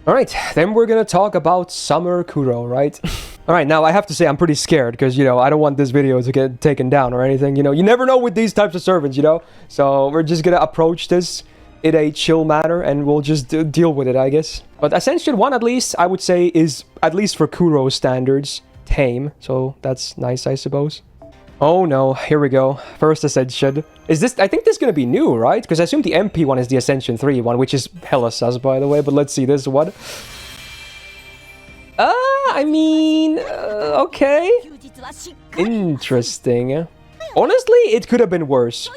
Alright, then we're gonna talk about Summer Kuro, right? Alright, now I have to say I'm pretty scared because, I don't want this video to get taken down or anything, You never know with these types of servants, So we're just gonna approach this in a chill manner and we'll just deal with it, I guess. But Ascension 1, at least, I would say is, at least for Kuro standards, tame. So that's nice, I suppose. Oh no, here we go. First Ascension. Is this, I think this is gonna be new, right? Because I assume the MP one is the Ascension 3 one, which is hella sus, by the way. But let's see this one. Okay. Interesting. Honestly, it could have been worse.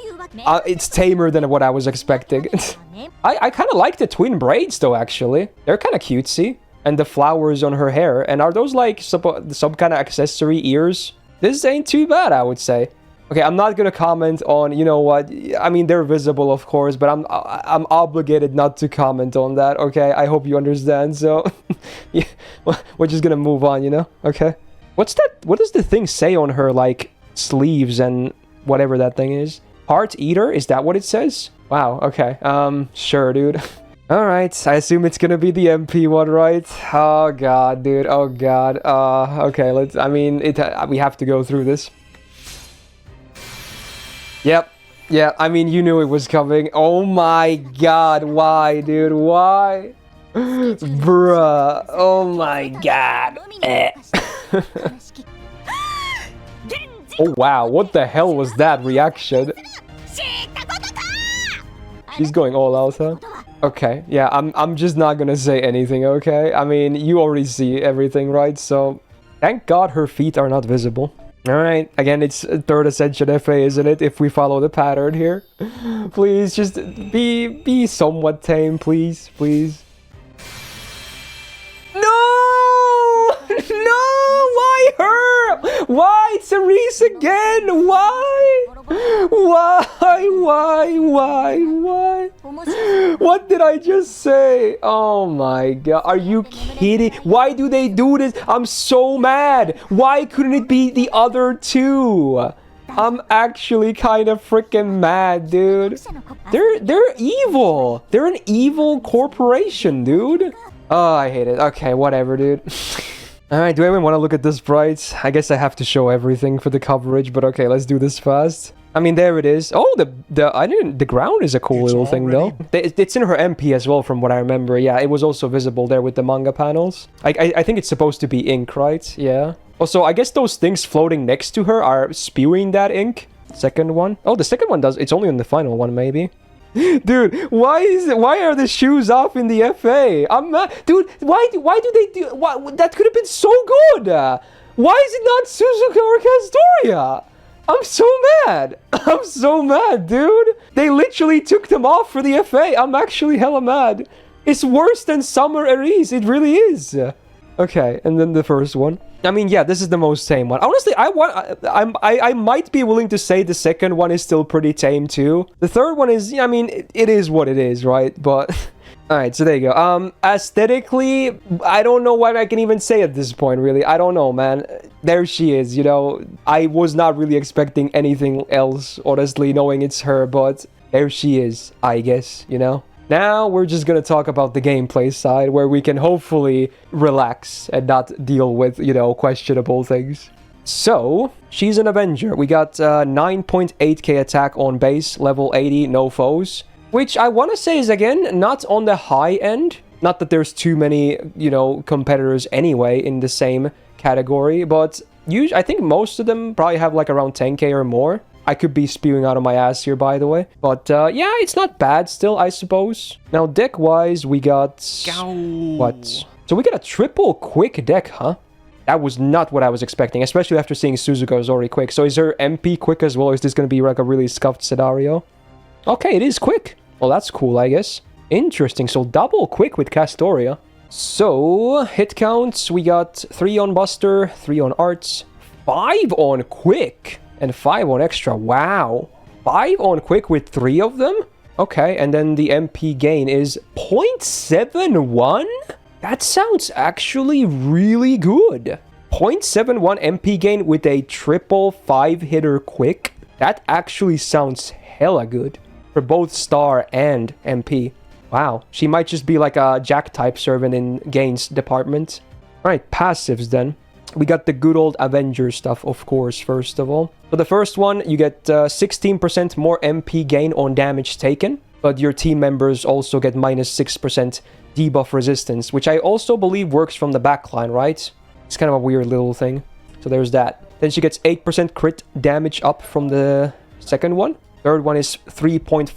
It's tamer than what I was expecting. I kind of like the twin braids, though, actually. They're kind of cutesy. And the flowers on her hair. And are those, like, some kind of accessory ears? This ain't too bad, I would say. Okay, I'm not gonna comment on, what? I mean, they're visible, of course, but I'm obligated not to comment on that, okay? I hope you understand, so... yeah, we're just gonna move on, Okay. What's that? What does the thing say on her, like, sleeves and whatever that thing is? Heart Eater? Is that what it says? Wow, okay. Sure, dude. Alright, I assume it's gonna be the MP one, right? Oh god, dude. Oh god. Okay, we have to go through this. Yep. Yeah, you knew it was coming. Oh my god, why, dude? Why? Bruh. Oh my god. Oh wow, what the hell was that reaction? She's going all out, huh? Okay, yeah, I'm just not gonna say anything, okay? You already see everything, right? So, thank God her feet are not visible. Alright, again, it's 3rd Ascension FA, isn't it? If we follow the pattern here. Please, just be somewhat tame, please, please. No! No! Why her? Why Cerise again? Why? Why? What did I just say? Oh my god, are you kidding? Why do they do this? I'm so mad. Why couldn't it be the other two? I'm actually kind of freaking mad, dude. They're evil. They're an evil corporation, dude. Oh, I hate it. Okay, whatever, dude. Alright, do I even want to look at this bright? I guess I have to show everything for the coverage, but okay, let's do this fast. There it is. Oh, the ground is a cool little thing, though. It's in her MP as well, from what I remember. Yeah, it was also visible there with the manga panels. I think it's supposed to be ink, right? Yeah. Also, I guess those things floating next to her are spewing that ink. Second one. Oh, the second one does. It's only on the final one, maybe. Dude, why are the shoes off in the FA? I'm not, dude. Why do they do? That could have been so good. Why is it not Suzuka or Castoria? I'm so mad. I'm so mad, dude. They literally took them off for the FA. I'm actually hella mad. It's worse than Summer Aries. It really is. Okay, and then the first one. Yeah, this is the most tame one. Honestly, I might be willing to say the second one is still pretty tame too. The third one is, it is what it is, right? But alright, so there you go. Aesthetically, I don't know what I can even say at this point, really. I don't know, man. There she is, I was not really expecting anything else, honestly, knowing it's her, but there she is, I guess, Now, we're just gonna talk about the gameplay side, where we can hopefully relax and not deal with, questionable things. So, she's an Avenger. We got 9.8k attack on base, level 80, no foes. Which I want to say is, again, not on the high end. Not that there's too many, competitors anyway in the same category. But I think most of them probably have, like, around 10k or more. I could be spewing out of my ass here, by the way. But, yeah, it's not bad still, I suppose. Now, deck-wise, we got... What? So we got a triple quick deck, huh? That was not what I was expecting, especially after seeing Suzuka is already quick. So is her MP quick as well, or is this going to be like a really scuffed scenario? Okay, it is quick. Well, that's cool, I guess. Interesting. So double quick with Castoria. So, hit counts, we got 3 on Buster, 3 on Arts, 5 on Quick, and 5 on Extra. Wow. 5 on Quick with 3 of them? Okay, and then the MP gain is 0.71? That sounds actually really good. 0.71 MP gain with a triple 5-hitter Quick? That actually sounds hella good for both Star and MP. Wow, she might just be like a Jack-type servant in Gain's department. Alright, passives then. We got the good old Avenger stuff, of course, first of all. So the first one, you get 16% more MP gain on damage taken, but your team members also get minus 6% debuff resistance, which I also believe works from the backline, right? It's kind of a weird little thing. So there's that. Then she gets 8% crit damage up from the second one. Third one is 3.5%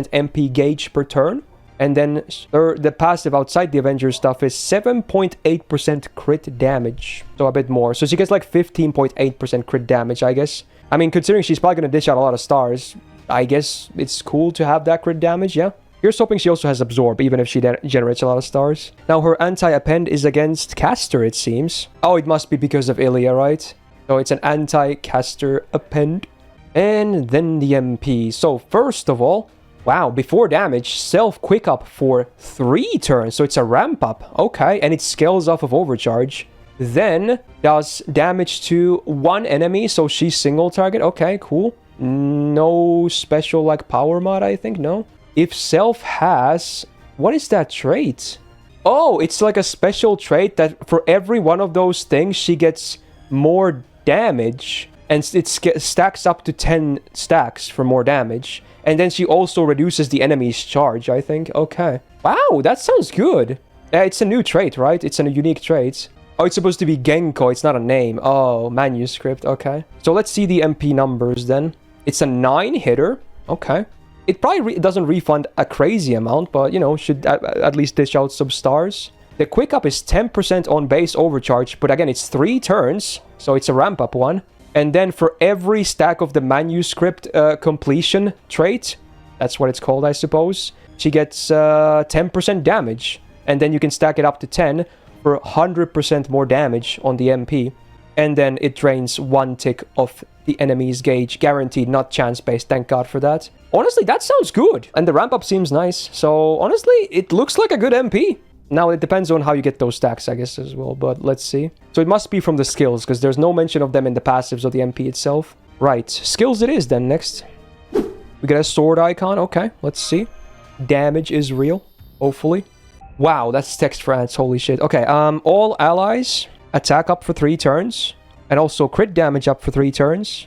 MP gauge per turn. And then the passive outside the Avenger stuff is 7.8% crit damage. So a bit more. So she gets like 15.8% crit damage, I guess. I mean, considering she's probably going to dish out a lot of stars, I guess it's cool to have that crit damage, yeah? Here's hoping she also has Absorb, even if she generates a lot of stars. Now, her anti-Append is against Caster, it seems. Oh, it must be because of Ilya, right? So it's an anti-Caster Append. And then the MP. So first of all, wow, before damage, self quick up for 3 turns. So it's a ramp up. Okay, and it scales off of overcharge. Then does damage to 1 enemy. So she's single target. Okay, cool. No special like power mod, I think. No. If self has... What is that trait? Oh, it's like a special trait that for every one of those things, she gets more damage. And it stacks up to 10 stacks for more damage. And then she also reduces the enemy's charge, I think. Okay. Wow, that sounds good. It's a new trait, right? It's a unique trait. Oh, it's supposed to be Genko. It's not a name. Oh, manuscript. Okay. So let's see the MP numbers then. It's a 9 hitter. Okay. It probably doesn't refund a crazy amount, but, you know, should at least dish out some stars. The quick up is 10% on base overcharge, but again, it's 3 turns. So it's a ramp up one. And then for every stack of the manuscript completion trait, that's what it's called, I suppose, she gets 10% damage. And then you can stack it up to 10 for 100% more damage on the MP. And then it drains 1 tick of the enemy's gauge. Guaranteed, not chance-based. Thank God for that. Honestly, that sounds good. And the ramp-up seems nice. So honestly, it looks like a good MP. Now, it depends on how you get those stacks, I guess, as well. But let's see. So it must be from the skills, because there's no mention of them in the passives of the MP itself. Right. Skills it is, then, next. We get a sword icon. Okay, let's see. Damage is real, hopefully. Wow, that's text France. Holy shit. Okay, all allies attack up for 3 turns. And also crit damage up for 3 turns.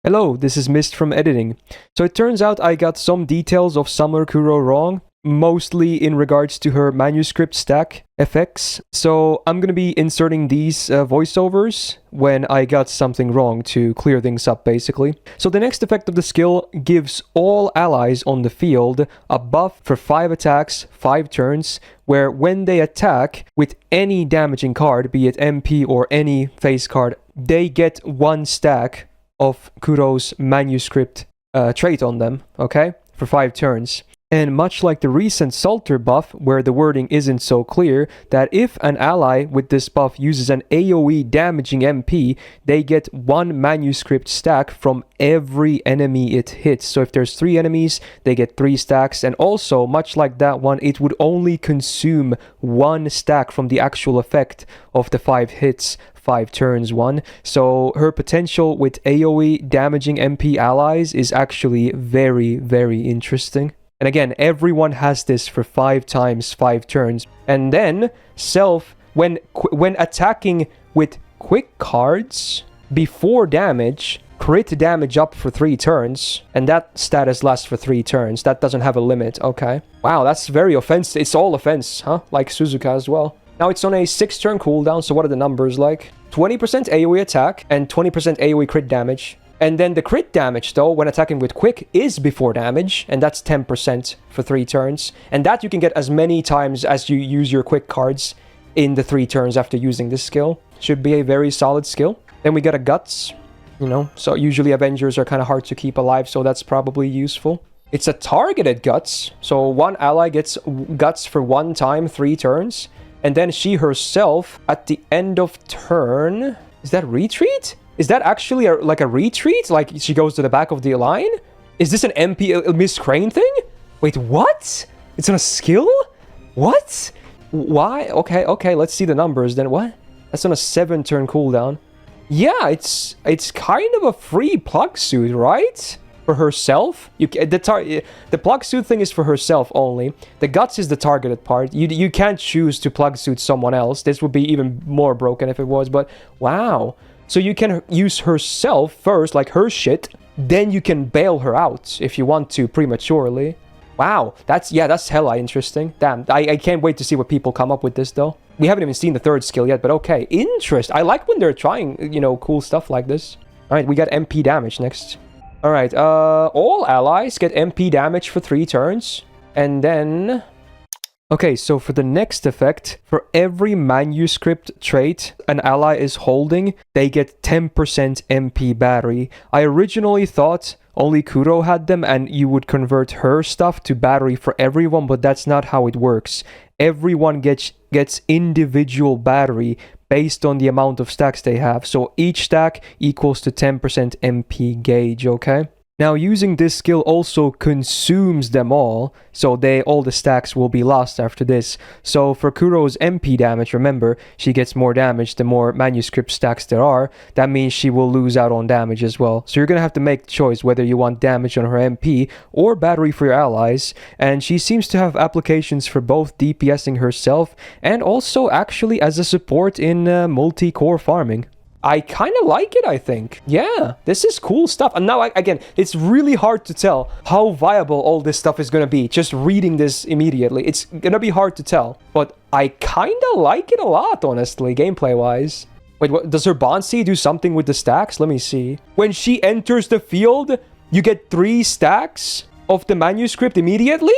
Hello, this is Myst from editing. So it turns out I got some details of Summer Kuro wrong. Mostly in regards to her manuscript stack effects. So I'm going to be inserting these voiceovers when I got something wrong to clear things up, basically. So the next effect of the skill gives all allies on the field a buff for 5 attacks, 5 turns, where when they attack with any damaging card, be it MP or any face card, they get 1 stack of Kuro's manuscript trait on them, okay? For 5 turns. And much like the recent Salter buff, where the wording isn't so clear, that if an ally with this buff uses an AoE damaging MP, they get 1 manuscript stack from every enemy it hits. So if there's 3 enemies, they get 3 stacks. And also, much like that one, it would only consume 1 stack from the actual effect of the 5 hits. 5 turns one. So her potential with AoE damaging MP allies is actually very, very interesting. And again, everyone has this for 5 times 5 turns. And then self, when attacking with quick cards before damage, crit damage up for 3 turns. And that status lasts for 3 turns. That doesn't have a limit. Okay. Wow, that's very offensive. It's all offense, huh? Like Suzuka as well. Now it's on a 6-turn cooldown, so what are the numbers like? 20% AoE attack and 20% AoE crit damage. And then the crit damage, though, when attacking with quick, is before damage, and that's 10% for 3 turns. And that you can get as many times as you use your quick cards in the 3 turns after using this skill. Should be a very solid skill. Then we got a Guts, you know, so usually Avengers are kind of hard to keep alive, so that's probably useful. It's a targeted Guts, so one ally gets Guts for 1 time, 3 turns. And then she herself, at the end of turn... Is that retreat? Is that actually like a retreat? Like she goes to the back of the line? Is this an MP Miss Crane thing? Wait, what? It's on a skill? What? Why? Okay, let's see the numbers then. What? That's on a 7-turn cooldown. Yeah, it's kind of a free plug suit, right? for herself. The plug suit thing is for herself only. The guts is the targeted part. You can't choose to plug suit someone else. This would be even more broken if it was, but wow. So you can use herself first, like her shit, then you can bail her out if you want to prematurely. Wow, that's hella interesting. Damn, I can't wait to see what people come up with this though. We haven't even seen the third skill yet, but okay. I like when they're trying, cool stuff like this. Alright, we got MP damage next. Alright, all allies get MP damage for 3 turns. And then... Okay, so for the next effect, for every manuscript trait an ally is holding, they get 10% MP battery. I originally thought only Kuro had them and you would convert her stuff to battery for everyone, but that's not how it works. Everyone gets individual battery based on the amount of stacks they have. So each stack equals to 10% MP gauge, okay? Now, using this skill also consumes them all, so all the stacks will be lost after this. So for Kuro's MP damage, remember, she gets more damage the more manuscript stacks there are. That means she will lose out on damage as well. So you're gonna have to make the choice whether you want damage on her MP or battery for your allies. And she seems to have applications for both DPSing herself and also actually as a support in multi-core farming. I kind of like it, I think. Yeah, this is cool stuff. And now, again, it's really hard to tell how viable all this stuff is going to be. Just reading this immediately. It's going to be hard to tell. But I kind of like it a lot, honestly, gameplay-wise. Wait, what, does her Bonsi do something with the stacks? Let me see. When she enters the field, you get 3 stacks of the manuscript immediately?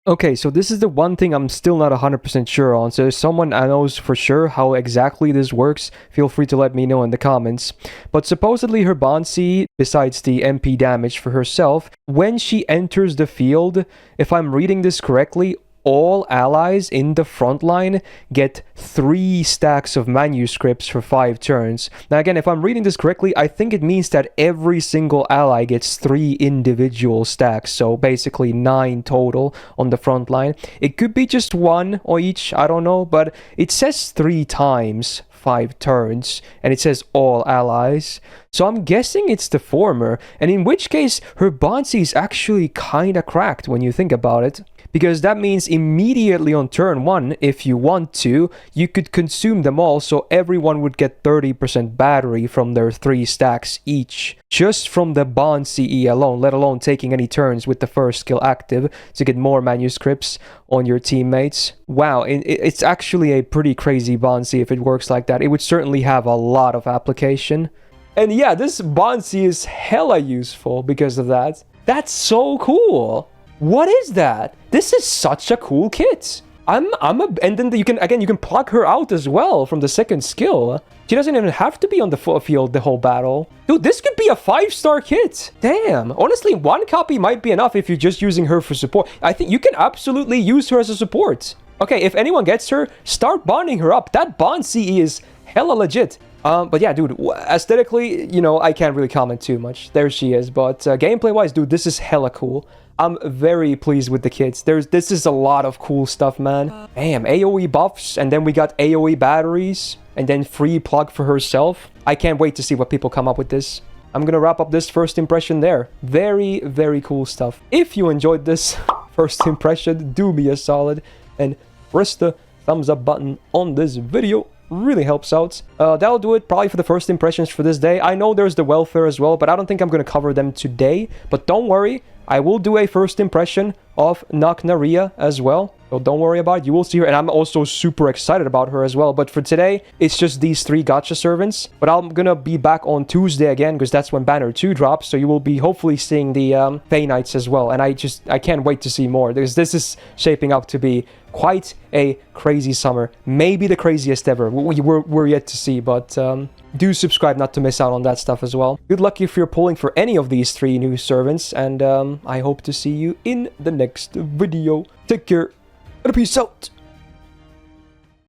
Okay, so this is the one thing I'm still not 100% sure on, so if someone knows for sure how exactly this works, feel free to let me know in the comments. But supposedly her Bonsi, besides the MP damage for herself, when she enters the field, if I'm reading this correctly, all allies in the front line get 3 stacks of manuscripts for 5 turns. Now again, if I'm reading this correctly, I think it means that every single ally gets 3 individual stacks, so basically 9 total on the front line. It could be just 1 or each, I don't know, but it says 3 times 5 turns, and it says all allies. So I'm guessing it's the former, and in which case her Bonsi is actually kinda cracked when you think about it. Because that means immediately on turn 1, if you want to, you could consume them all, so everyone would get 30% battery from their 3 stacks each. Just from the bond CE alone, let alone taking any turns with the first skill active to get more manuscripts on your teammates. Wow, it's actually a pretty crazy bond CE if it works like that. It would certainly have a lot of application. And yeah, this bond CE is hella useful because of that. That's so cool. What is that? This is such a cool kit. And then you can plug her out as well from the second skill. She doesn't even have to be on the field the whole battle. Dude, this could be a 5-star kit. Damn. Honestly, 1 copy might be enough if you're just using her for support. I think you can absolutely use her as a support. Okay, if anyone gets her, start bonding her up. That bond CE is hella legit. But yeah, dude, aesthetically, I can't really comment too much. There she is. But gameplay-wise, dude, this is hella cool. I'm very pleased with the kits. This is a lot of cool stuff, man. Damn, AoE buffs, and then we got AoE batteries, and then free plug for herself. I can't wait to see what people come up with this. I'm gonna wrap up this first impression there. Very, very cool stuff. If you enjoyed this first impression, do me a solid and press the thumbs up button on this video. Really helps out. That'll do it probably for the first impressions for this day. I know there's the welfare as well, but I don't think I'm gonna cover them today. But don't worry, I will do a first impression of Naknaria as well. So don't worry about it, you will see her, and I'm also super excited about her as well. But for today, it's just these 3 gacha servants. But I'm gonna be back on Tuesday again, because that's when Banner 2 drops. So you will be hopefully seeing the Fey Knights as well. And I can't wait to see more, because this is shaping up to be quite a crazy summer. Maybe the craziest ever. We're yet to see, but do subscribe not to miss out on that stuff as well. Good luck if you're pulling for any of these 3 new servants, and I hope to see you in the next video. Take care, and peace out.